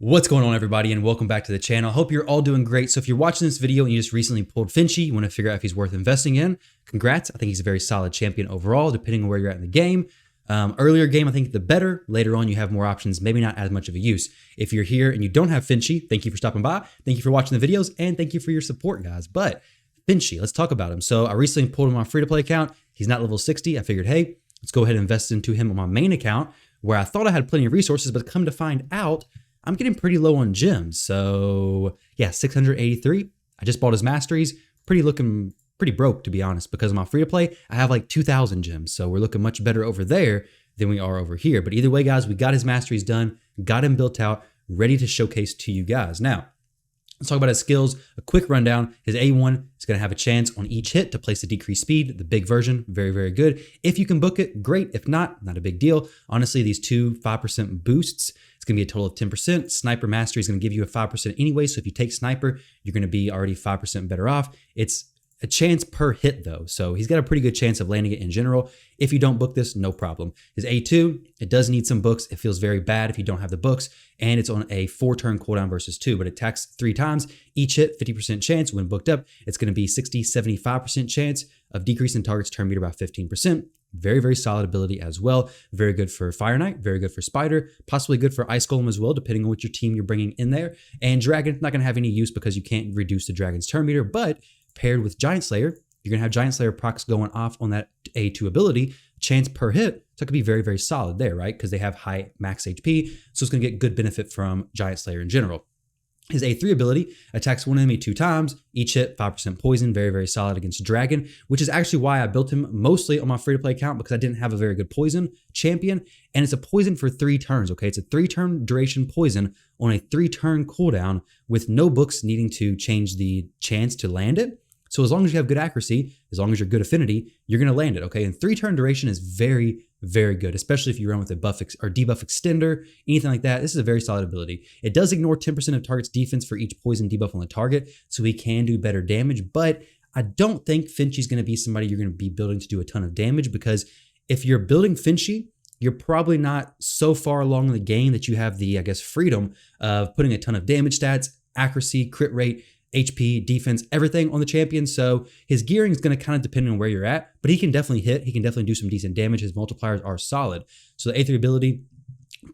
What's going on, everybody, and welcome back to the channel. Hope you're all doing great. So if you're watching this video and you just recently pulled Fenshi, you want to figure out if he's worth investing in, congrats. I think he's a very solid champion overall, depending on where you're at in the game. Earlier game, I think the better. Later on, you have more options, maybe not as much of a use. If you're here and you don't have Fenshi, thank you for stopping by. Thank you for watching the videos, and thank you for your support, guys. But Fenshi, let's talk about him. So I recently pulled him on my free-to-play account. He's not level 60. I figured, hey, let's go ahead and invest into him on my main account, where I thought I had plenty of resources, but come to find out, I'm getting pretty low on gems. So yeah, 683. I just bought his masteries. Looking pretty broke, to be honest, because of my free to play, I have like 2,000 gems. So we're looking much better over there than we are over here. But either way, guys, we got his masteries done, got him built out, ready to showcase to you guys. Now, let's talk about his skills. A quick rundown. His A1 is going to have a chance on each hit to place a decreased speed. The big version, very, very good. If you can book it, great. If not, not a big deal. Honestly, these two 5% boosts, it's going to be a total of 10%. Sniper Mastery is going to give you a 5% anyway. So if you take Sniper, you're going to be already 5% better off. It's a chance per hit though. So he's got a pretty good chance of landing it in general. If you don't book this, no problem. His A2, it does need some books. It feels very bad if you don't have the books, and it's on a 4-turn cooldown versus 2, but it attacks 3 times. Each hit, 50% chance. When booked up, it's going to be 60-75% chance of decreasing target's turn meter by 15%. Very, very solid ability as well. Very good for Fire Knight, very good for Spider, possibly good for Ice Golem as well, depending on what your team you're bringing in there. And Dragon, not going to have any use because you can't reduce the Dragon's turn meter, but paired with Giant Slayer, you're going to have Giant Slayer procs going off on that A2 ability, chance per hit. So it could be very, very solid there, right? Because they have high max HP. So it's going to get good benefit from Giant Slayer in general. His A3 ability attacks one enemy 2 times, each hit 5% poison, very, very solid against Dragon, which is actually why I built him mostly on my free-to-play account, because I didn't have a very good poison champion, and it's a poison for 3 turns, okay? It's a 3-turn duration poison on a 3-turn cooldown with no books needing to change the chance to land it. So as long as you have good accuracy, as long as you're good affinity, you're going to land it, okay? And 3-turn duration is very, very good, especially if you run with a buff or debuff extender, anything like that. This is a very solid ability. It does ignore 10% of target's defense for each poison debuff on the target, so he can do better damage, but I don't think Fenshi's going to be somebody you're going to be building to do a ton of damage, because if you're building Fenshi, you're probably not so far along in the game that you have the, I guess, freedom of putting a ton of damage stats, accuracy, crit rate, HP, defense, everything on the champion. So his gearing is going to kind of depend on where you're at, but he can definitely hit. He can definitely do some decent damage. His multipliers are solid. So the A3 ability,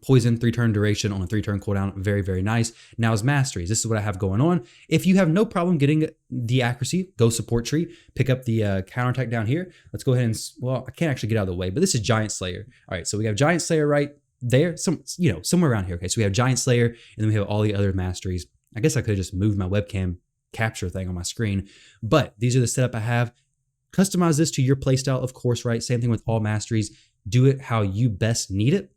poison, 3-turn duration on a 3-turn cooldown, very, very nice. Now his masteries, this is what I have going on. If you have no problem getting the accuracy, go support tree, pick up the counterattack down here. Let's go ahead and, well, I can't actually get out of the way, but this is Giant Slayer. All right, so we have Giant Slayer right there, somewhere around here. Okay, so we have Giant Slayer, and then we have all the other masteries. I guess I could have just moved my webcam capture thing on my screen, but these are the setup I have. Customize this to your playstyle, of course, right? Same thing with all masteries. Do it how you best need it.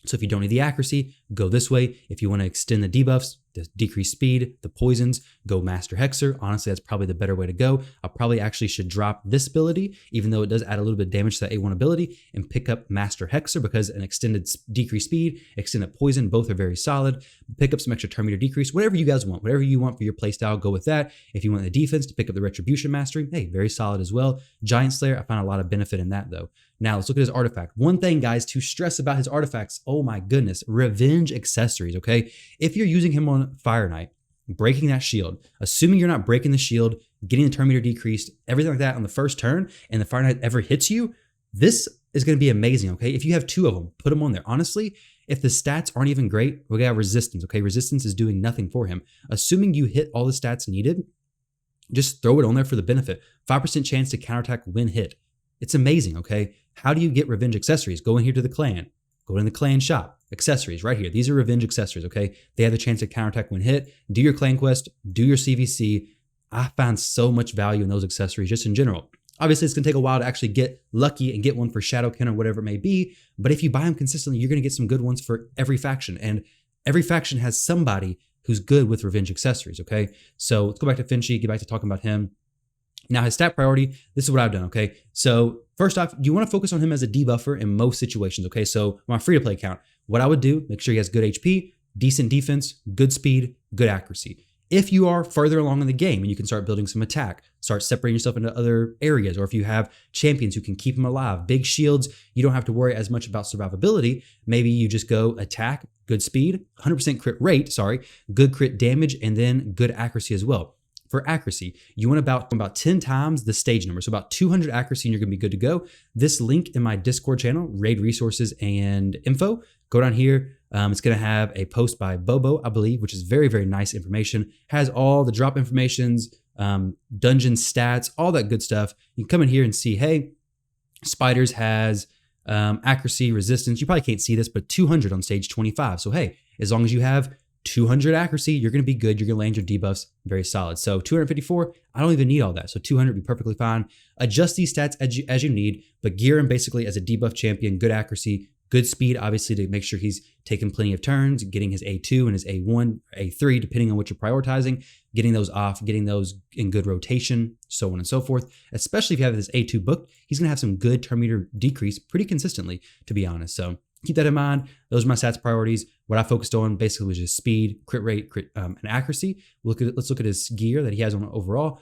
So if you don't need the accuracy, go this way. If you want to extend the debuffs, the decreased speed, the poisons, go Master Hexer. Honestly, that's probably the better way to go. I probably actually should drop this ability, even though it does add a little bit of damage to that A1 ability, and pick up Master Hexer, because an extended decreased speed, extended poison, both are very solid. Pick up some extra turn meter decrease, whatever you guys want. Whatever you want for your playstyle, go with that. If you want the defense, to pick up the Retribution Mastery, hey, very solid as well. Giant Slayer, I found a lot of benefit in that though. Now let's look at his artifact. One thing, guys, to stress about his artifacts, oh my goodness, revenge accessories, okay? If you're using him on Fire Knight, breaking that shield, assuming you're not breaking the shield, getting the turn meter decreased, everything like that on the first turn, and the Fire Knight ever hits you, this is going to be amazing, okay? If you have 2 of them, put them on there. Honestly, if the stats aren't even great, we got resistance, okay? Resistance is doing nothing for him. Assuming you hit all the stats needed, just throw it on there for the benefit. 5% chance to counterattack when hit. It's amazing, okay? How do you get revenge accessories? Go in here to the clan. Go in the clan shop. Accessories right here. These are revenge accessories, okay? They have the chance to counterattack when hit. Do your clan quest. Do your CVC. I found so much value in those accessories just in general. Obviously, it's going to take a while to actually get lucky and get one for Shadowkin or whatever it may be. But if you buy them consistently, you're going to get some good ones for every faction. And every faction has somebody who's good with revenge accessories, okay? So let's go back to Fenshi, get back to talking about him. Now, his stat priority, this is what I've done, okay? So first off, you want to focus on him as a debuffer in most situations, okay? So my free-to-play account, what I would do, make sure he has good HP, decent defense, good speed, good accuracy. If you are further along in the game and you can start building some attack, start separating yourself into other areas, or if you have champions who can keep them alive, big shields, you don't have to worry as much about survivability. Maybe you just go attack, good speed, 100% crit rate, good crit damage, and then good accuracy as well. For accuracy, you want about 10 times the stage number. So about 200 accuracy and you're gonna be good to go. This link in my Discord channel, raid resources and info, go down here. It's gonna have a post by Bobo, I believe, which is very, very nice information. Has all the drop informations, dungeon stats, all that good stuff. You can come in here and see, hey, Spiders has accuracy, resistance. You probably can't see this, but 200 on stage 25. So hey, as long as you have 200 accuracy, you're going to be good. You're going to land your debuffs very solid. So 254, I don't even need all that. So 200 would be perfectly fine. Adjust these stats as you need, but gear him basically as a debuff champion, good accuracy, good speed, obviously, to make sure he's taking plenty of turns, getting his A2 and his A1, A3, depending on what you're prioritizing, getting those off, getting those in good rotation, so on and so forth. Especially if you have this A2 booked, he's going to have some good turn meter decrease pretty consistently, to be honest. So keep that in mind. Those are my stats priorities. What I focused on basically was just speed, crit rate, and accuracy. Let's look at his gear that he has on overall.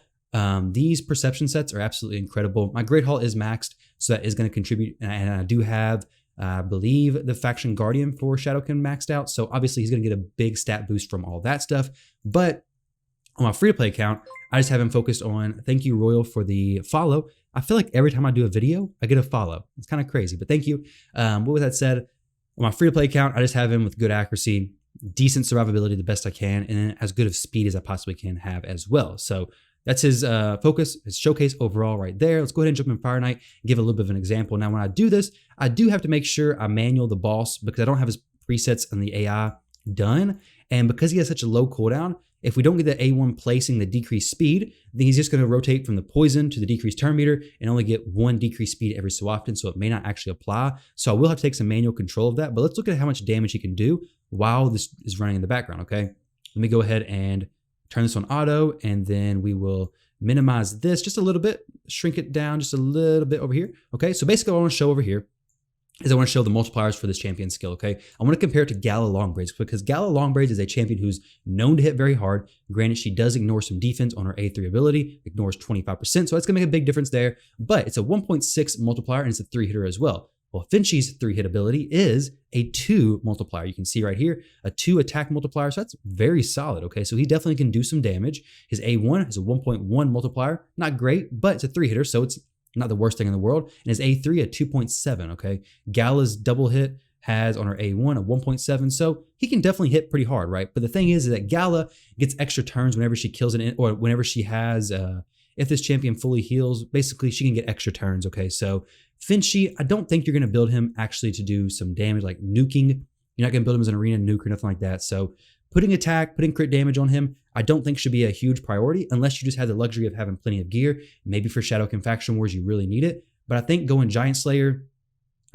These perception sets are absolutely incredible. My Great Hall is maxed, so that is going to contribute. And I do have, I believe, the Faction Guardian for Shadowkin maxed out. So obviously he's going to get a big stat boost from all that stuff. But on my free-to-play account, I just have him focused on, thank you, Royal, for the follow. I feel like every time I do a video, I get a follow. It's kind of crazy, but thank you. But with that said, on my free-to-play account, I just have him with good accuracy, decent survivability, the best I can, and then as good of speed as I possibly can have as well. So that's his focus, his showcase overall right there. Let's go ahead and jump in Fire Knight, give a little bit of an example. Now, when I do this, I do have to make sure I manual the boss because I don't have his presets and the AI done. And because he has such a low cooldown, if we don't get the A1 placing the decreased speed, then he's just going to rotate from the poison to the decreased turn meter and only get one decreased speed every so often, so it may not actually apply. So I will have to take some manual control of that, but let's look at how much damage he can do while this is running in the background, okay? Let me go ahead and turn this on auto, and then we will minimize this just a little bit, shrink it down just a little bit over here, okay? So basically what I want to show over here is I want to show the multipliers for this champion skill, okay? I want to compare it to Gala Longbraids because Gala Longbraids is a champion who's known to hit very hard. Granted, she does ignore some defense on her A3 ability, ignores 25%, so it's going to make a big difference there, but it's a 1.6 multiplier and it's a 3-hitter as well. Well, Fenshi's 3-hit ability is a 2 multiplier. You can see right here, a 2 attack multiplier, so that's very solid, okay? So he definitely can do some damage. His A1 has a 1.1 multiplier, not great, but it's a 3-hitter, so it's not the worst thing in the world. And his A3 a 2.7, okay? Gala's double hit has on her A1 a 1.7, so he can definitely hit pretty hard, right? But the thing is that Gala gets extra turns whenever she kills it, or whenever she has, if this champion fully heals, basically she can get extra turns, okay? So Fenshi, I don't think you're gonna build him actually to do some damage like nuking. You're not gonna build him as an arena nuke or nothing like that. So putting attack, putting crit damage on him, I don't think should be a huge priority unless you just have the luxury of having plenty of gear. Maybe for Shadowkin Faction Wars, you really need it. But I think going Giant Slayer,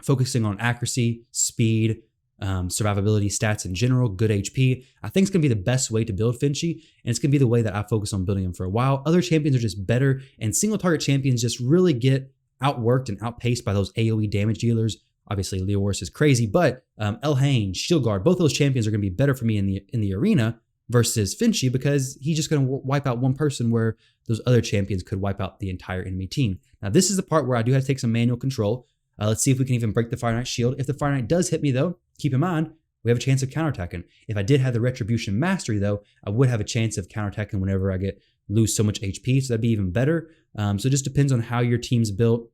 focusing on accuracy, speed, survivability, stats in general, good HP, I think it's going to be the best way to build Fenshi, and it's going to be the way that I focus on building him for a while. Other champions are just better, and single target champions just really get outworked and outpaced by those AoE damage dealers. Obviously, Leoris is crazy, but Elhain, Shieldguard, both those champions are going to be better for me in the arena versus Fenshi because he's just going to wipe out one person where those other champions could wipe out the entire enemy team. Now, this is the part where I do have to take some manual control. Let's see if we can even break the Fire Knight shield. If the Fire Knight does hit me, though, keep in mind, we have a chance of counterattacking. If I did have the Retribution Mastery, though, I would have a chance of counterattacking whenever I lose so much HP, so that'd be even better. So it just depends on how your team's built,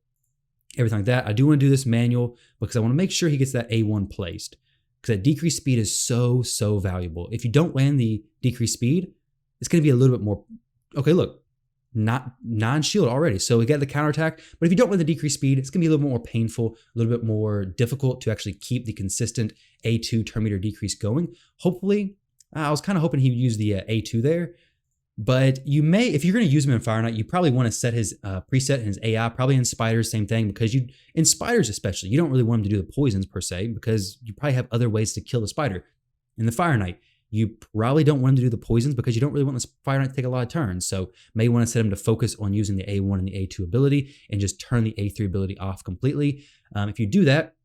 everything like that. I do want to do this manual because I want to make sure he gets that A1 placed because that decreased speed is so valuable. If you don't land the decreased speed, it's going to be a little bit more, okay, look, not non-shield already. So we got the counterattack, but if you don't land the decreased speed, it's going to be a little bit more painful, a little bit more difficult to actually keep the consistent A2 turn meter decrease going. Hopefully, I was kind of hoping he would use the A2 there, but you may, if you're going to use him in Fire Knight, you probably want to set his preset and his AI, probably in Spiders, same thing, because in Spiders especially, you don't really want him to do the poisons per se, because you probably have other ways to kill the spider. In the Fire Knight, you probably don't want him to do the poisons because you don't really want the Fire Knight to take a lot of turns. So may want to set him to focus on using the A1 and the A2 ability and just turn the A3 ability off completely. If you do that,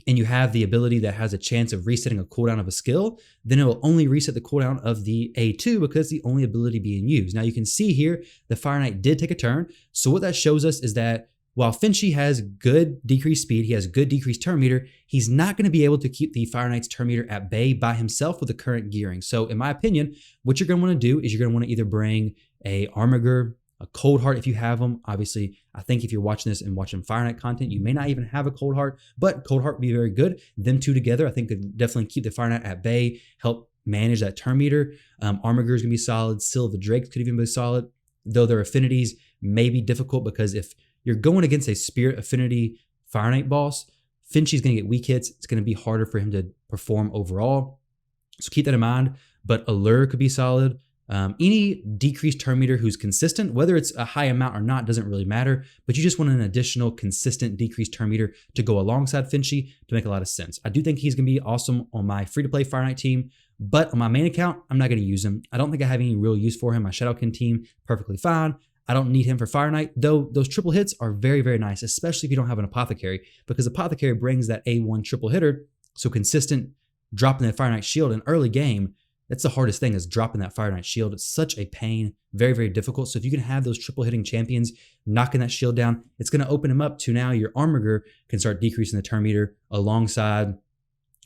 and you have the ability that has a chance of resetting a cooldown of a skill, then it will only reset the cooldown of the A2 because it's the only ability being used. Now you can see here the Fire Knight did take a turn. So what that shows us is that while Fenshi has good decreased speed, he has good decreased turn meter, he's not going to be able to keep the Fire Knight's turn meter at bay by himself with the current gearing. So in my opinion, what you're going to want to do is you're going to want to either bring a Armiger, a Cold Heart if you have them. Obviously, I think if you're watching this and watching Fire Knight content, you may not even have a Cold Heart, but Cold Heart would be very good. Them two together, I think could definitely keep the Fire Knight at bay, help manage that turn meter. Armiger is going to be solid. Still, the Drakes could even be solid, though their affinities may be difficult because if you're going against a Spirit Affinity Fire Knight boss, Finchy's going to get weak hits. It's going to be harder for him to perform overall. So keep that in mind. But Allure could be solid. Any decreased turn meter who's consistent, whether it's a high amount or not, doesn't really matter. But you just want an additional consistent decreased turn meter to go alongside Fenshi to make a lot of sense. I do think he's going to be awesome on my free-to-play Fire Knight team. But on my main account, I'm not going to use him. I don't think I have any real use for him. My Shadowkin team, perfectly fine. I don't need him for Fire Knight, though those triple hits are very, very nice, especially if you don't have an Apothecary, because Apothecary brings that A1 triple hitter, so consistent dropping that Fire Knight shield in early game, that's the hardest thing is dropping that Fire Knight shield. It's such a pain, very, very difficult. So if you can have those triple hitting champions knocking that shield down, it's going to open him up to now your Armiger can start decreasing the turn meter alongside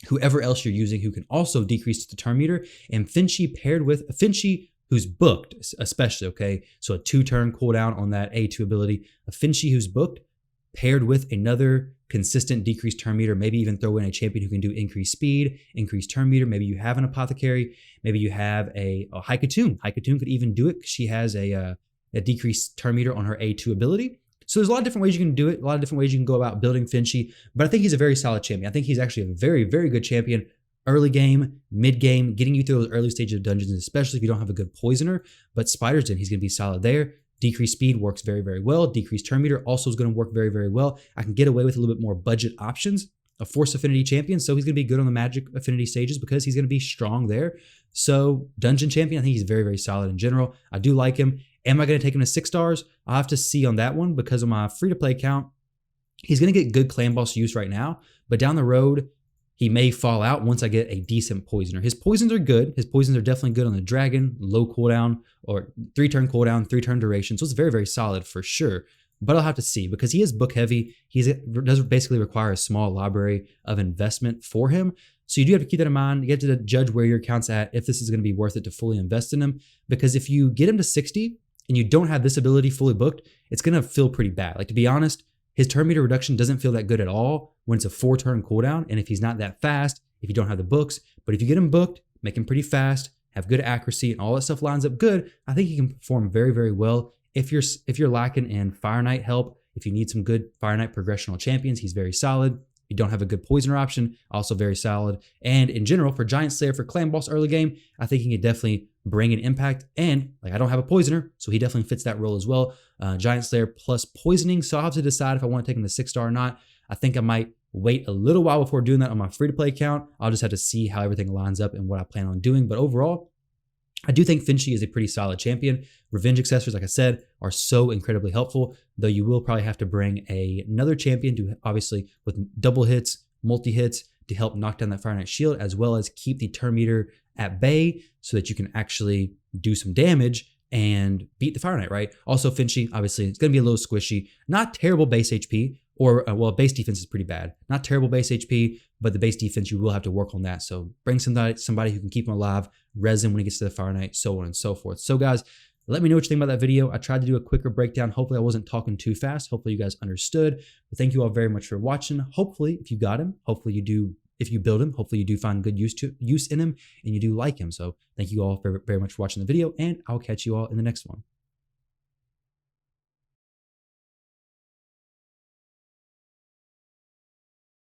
whoever else you're using who can also decrease the turn meter. And Fenshi paired with a Fenshi who's booked, especially, okay? So a 2-turn cooldown on that A2 ability. A Fenshi who's booked, paired with another consistent decreased turn meter, maybe even throw in a champion who can do increased speed, increased turn meter. Maybe you have an Apothecary. Maybe you have a Haikatoon. Haikatoon could even do it because she has a decreased turn meter on her A2 ability. So there's a lot of different ways you can do it, a lot of different ways you can go about building Fenshi, but I think he's a very solid champion. I think he's actually a very, very good champion. Early game, mid game, getting you through those early stages of dungeons, especially if you don't have a good poisoner. But Spider's Den, he's going to be solid there. Decreased speed works very, very well. Decreased turn meter also is going to work very, very well. I can get away with a little bit more budget options. A Force Affinity champion, so he's going to be good on the Magic Affinity stages because he's going to be strong there. So Dungeon champion, I think he's very, very solid in general. I do like him. Am I going to take him to 6 stars? I'll have to see on that one because of my free-to-play account. He's going to get good clan boss use right now, but down the road, he may fall out once I get a decent poisoner. His poisons are good. His poisons are definitely good on the dragon, low cooldown, or 3-turn cooldown, 3-turn duration. So it's very, very solid for sure. But I'll have to see because he is book heavy. He does basically require a small library of investment for him. So you do have to keep that in mind. You have to judge where your account's at, if this is going to be worth it to fully invest in him. Because if you get him to 60 and you don't have this ability fully booked, it's going to feel pretty bad. Like, to be honest, his turn meter reduction doesn't feel that good at all when it's a 4-turn cooldown. And if he's not that fast, if you don't have the books, but if you get him booked, make him pretty fast, have good accuracy, and all that stuff lines up good, I think he can perform very, very well. If you're lacking in Fire Knight help, if you need some good Fire Knight progressional champions, he's very solid. You don't have a good poisoner option, also very solid. And in general, for Giant Slayer for clan boss early game, I think he can definitely bring an impact. And like, I don't have a poisoner, so he definitely fits that role as well. Giant Slayer plus poisoning, so I'll have to decide if I want to take him to 6-star or not. I think I might wait a little while before doing that on my free-to-play account. I'll just have to see how everything lines up and what I plan on doing. But overall, I do think Fenshi is a pretty solid champion. Revenge accessories, like I said, are so incredibly helpful, though you will probably have to bring another champion to, obviously, with double hits, multi-hits, to help knock down that Fire Knight shield, as well as keep the turn meter at bay so that you can actually do some damage and beat the Fire Knight, right? Also, Fenshi, obviously, it's going to be a little squishy. Not terrible base HP, or, well, base defense is pretty bad. Not terrible base HP, but the base defense, you will have to work on that. So bring somebody who can keep him alive, res him when he gets to the Fire Knight, so on and so forth. So guys, let me know what you think about that video. I tried to do a quicker breakdown. Hopefully I wasn't talking too fast. Hopefully you guys understood. But thank you all very much for watching. Hopefully, if you got him, hopefully you do. If you build him, hopefully you do find good use in him and you do like him. So thank you all very, very much for watching the video, and I'll catch you all in the next one.